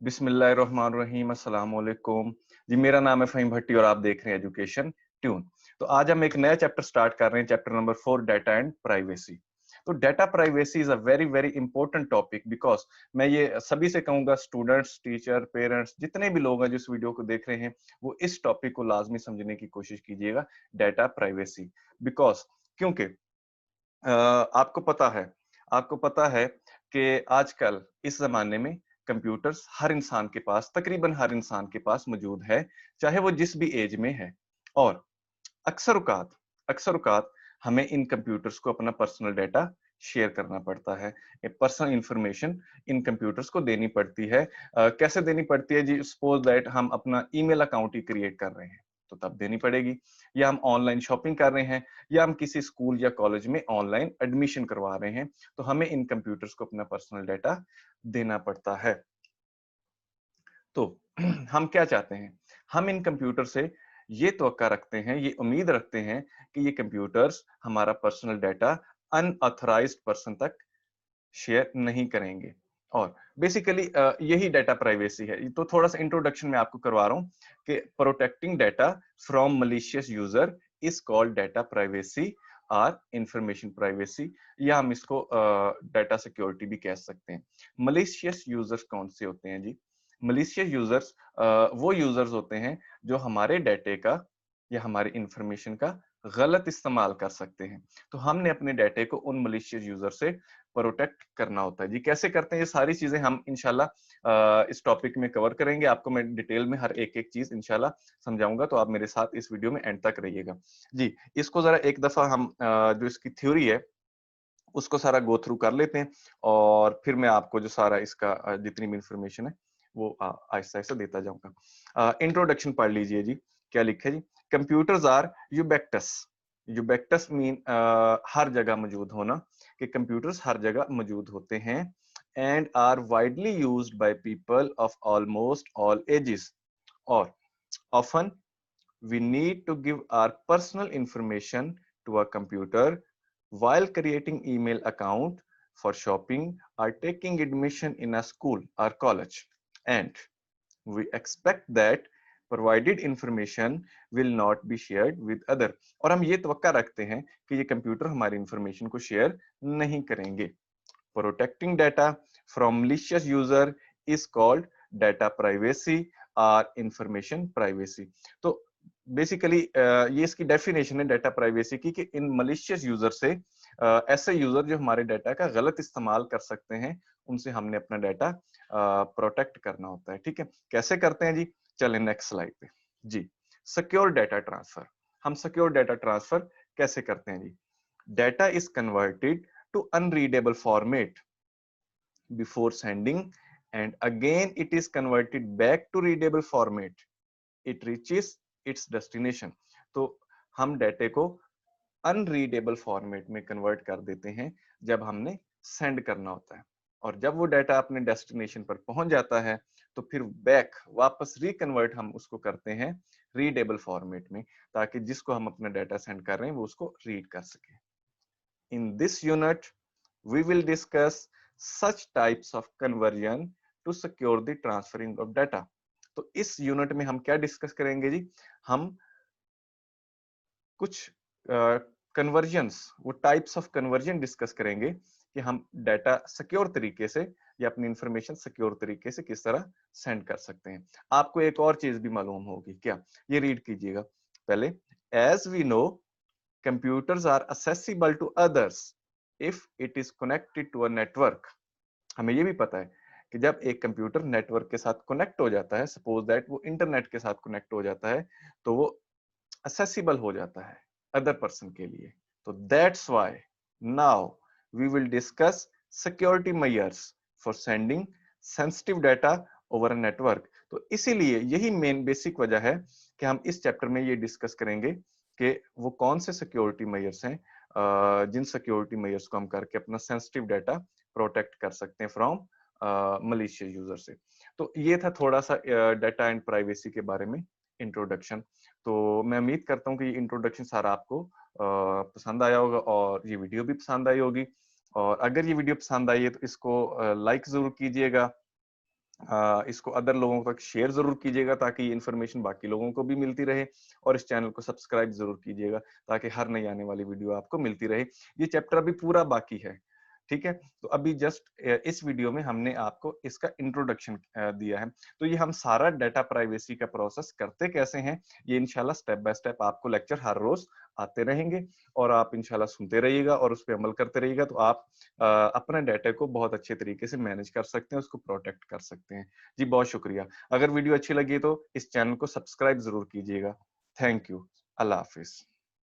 बिस्मिल्लाहिर्रहमानिर्रहीम अस्सलाम वालेकुम। जी, मेरा नाम है फ़हीम भट्टी और आप देख रहे हैं एजुकेशन ट्यून। तो आज हम एक नया चैप्टर स्टार्ट कर रहे हैं, chapter number 4, data and privacy. तो data privacy is a very very important topic because मैं ये सभी से कहूंगा, स्टूडेंट्स, टीचर, पेरेंट्स, जितने भी लोग हैं जो इस वीडियो को देख रहे हैं, वो इस टॉपिक को लाजमी समझने की कोशिश कीजिएगा, डाटा प्राइवेसी। बिकॉज क्योंकि आपको पता है, आपको पता है कि आजकल इस जमाने में कंप्यूटर्स हर इंसान के पास, तकरीबन हर इंसान के पास मौजूद है, चाहे वो जिस भी एज में है। और अक्सर औकात हमें इन कंप्यूटर्स को अपना पर्सनल डाटा शेयर करना पड़ता है, पर्सनल इंफॉर्मेशन इन कंप्यूटर्स को देनी पड़ती है। कैसे देनी पड़ती है जी? सपोज दैट हम अपना ईमेल अकाउंट ही क्रिएट कर रहे हैं, तो तब देनी पड़ेगी। या हम ऑनलाइन शॉपिंग कर रहे हैं, या हम किसी स्कूल या कॉलेज में ऑनलाइन एडमिशन करवा रहे हैं, तो हमें इन कंप्यूटर्स को अपना पर्सनल डाटा देना पड़ता है। तो हम क्या चाहते हैं? हम इन कंप्यूटर से ये तवक्का रखते हैं, ये उम्मीद रखते हैं कि ये कंप्यूटर्स हमारा पर्सनल डाटा अनऑथराइज्ड पर्सन तक शेयर नहीं करेंगे। और बेसिकली यही डाटा प्राइवेसी है। तो थोड़ा सा इंट्रोडक्शन में आपको करवा रहा हूं कि protecting data from malicious user is called data privacy और इंफॉर्मेशन प्राइवेसी, या हम इसको डाटा सिक्योरिटी भी कह सकते हैं। मलिशियस यूजर्स कौन से होते हैं जी? मलिशियस यूजर्स वो यूजर्स होते हैं जो हमारे डाटे का या हमारे इंफॉर्मेशन का गलत इस्तेमाल कर सकते हैं। तो हमने अपने डाटे को उन मलिशियस यूजर से प्रोटेक्ट करना होता है जी। कैसे करते हैं ये सारी चीजें हम इंशाल्लाह इस टॉपिक में कवर करेंगे। आपको मैं डिटेल में हर एक एक चीज इंशाल्लाह समझाऊंगा, तो आप मेरे साथ इस वीडियो में एंड तक रहिएगा जी। इसको जरा एक दफा हम जो इसकी थ्योरी है उसको सारा गो थ्रू कर लेते हैं, और फिर मैं आपको जो सारा इसका जितनी भी इंफॉर्मेशन है वो आहिस्ता आहिस्ता देता जाऊंगा। इंट्रोडक्शन पढ़ लीजिए जी। क्या लिखा है जी? Computers are ubiquitous. Ubiquitous mean हर जगह मौजूद होना, कि कंप्यूटर्स हर जगह मौजूद होते हैं, and are widely used by people of almost all ages. और often we need to give our personal information to a computer while creating email account for shopping or taking admission in a school or college, and we expect that provided information will not be shared with other। और हम ये तवक्का रखते हैं कि ये computer हमारी information को share नहीं करेंगे। Protecting data from malicious user is called data privacy और इंफॉर्मेशन प्राइवेसी। तो बेसिकली ये इसकी डेफिनेशन है डाटा प्राइवेसी की, कि इन मलिशियस यूजर से, ऐसे यूजर जो हमारे डाटा का गलत इस्तेमाल कर सकते हैं, उनसे हमने अपना डाटा प्रोटेक्ट करना होता है। ठीक है, कैसे करते हैं जी? चलें नेक्स्ट स्लाइड पे जी। Secure data transfer. हम सिक्योर डाटा ट्रांसफर कैसे करते हैं जी? Data is converted to unreadable format before sending, and again it is converted back to readable format, it reaches its destination। तो हम डाटे को अनरीडेबल फॉर्मेट में कन्वर्ट कर देते हैं जब हमने सेंड करना होता है, और जब वो डाटा अपने डेस्टिनेशन पर पहुंच जाता है तो फिर बैक वापस रिकन्वर्ट हम उसको करते हैं रीडेबल फॉर्मेट में, ताकि जिसको हम अपना डाटा सेंड कर रहे हैं वो उसको रीड कर सके। In this unit, we will discuss such types of conversion to secure the transferring of data। तो इस यूनिट में हम क्या डिस्कस करेंगे जी? हम कुछ कन्वर्जन्स, वो टाइप्स ऑफ कन्वर्जन डिस्कस करेंगे कि हम डाटा सिक्योर तरीके से या अपनी इंफॉर्मेशन सिक्योर तरीके से किस तरह सेंड कर सकते हैं। आपको एक और चीज भी मालूम होगी क्या? ये रीड कीजिएगा पहले। As we know, computers are accessible to others if it is connected to a network। हमें ये भी पता है कि जब एक कंप्यूटर नेटवर्क के साथ कनेक्ट हो जाता है, सपोज दैट वो इंटरनेट के साथ कनेक्ट हो जाता है, तो वो accessible हो जाता है अदर पर्सन के लिए। तो that's why now we will discuss security measures for sending sensitive data over a network. तो इसीलिए यही मेन बेसिक वजह है कि हम इस चैप्टर में ये डिस्कस करेंगे कि वो कौन से सिक्योरिटी मेजर्स हैं, जिन सिक्योरिटी मेजर्स को हम करके अपना सेंसिटिव डाटा प्रोटेक्ट कर सकते हैं फ्रॉम मलिशियस यूजर से। तो ये था थोड़ा सा डाटा एंड प्राइवेसी के बारे में इंट्रोडक्शन। तो मैं उम्मीद करता हूँ कि ये इंट्रोडक्शन सारा आपको पसंद आया होगा, और ये वीडियो भी पसंद आई होगी। और अगर ये वीडियो पसंद आई है तो इसको लाइक जरूर कीजिएगा, इसको अदर लोगों तक शेयर ज़रूर कीजिएगा ताकि ये इन्फॉर्मेशन बाकी लोगों को भी मिलती रहे और इस चैनल को सब्सक्राइब ज़रूर कीजिएगा ताकि हर नई आने वाली वीडियो आपको मिलती रहे। ये चैप्टर अभी पूरा बाकी है, ठीक है? तो अभी जस्ट इस वीडियो में हमने आपको इसका इंट्रोडक्शन दिया है। तो ये हम सारा डाटा प्राइवेसी का प्रोसेस करते कैसे हैं, ये इंशाल्लाह स्टेप बाय स्टेप आपको लेक्चर हर रोज़ आते रहेंगे और आप इंशाल्लाह सुनते रहिएगा और उस पे अमल करते रहिएगा तो आप अपने डाटा को बहुत अच्छे तरीके से मैनेज कर सकते हैं, उसको प्रोटेक्ट कर सकते हैं। जी, बहुत शुक्रिया। अगर वीडियो अच्छी लगी तो इस चैनल को सब्सक्राइब ज़रूर कीजिएगा। Thank you. अल्लाह हाफ़िज़।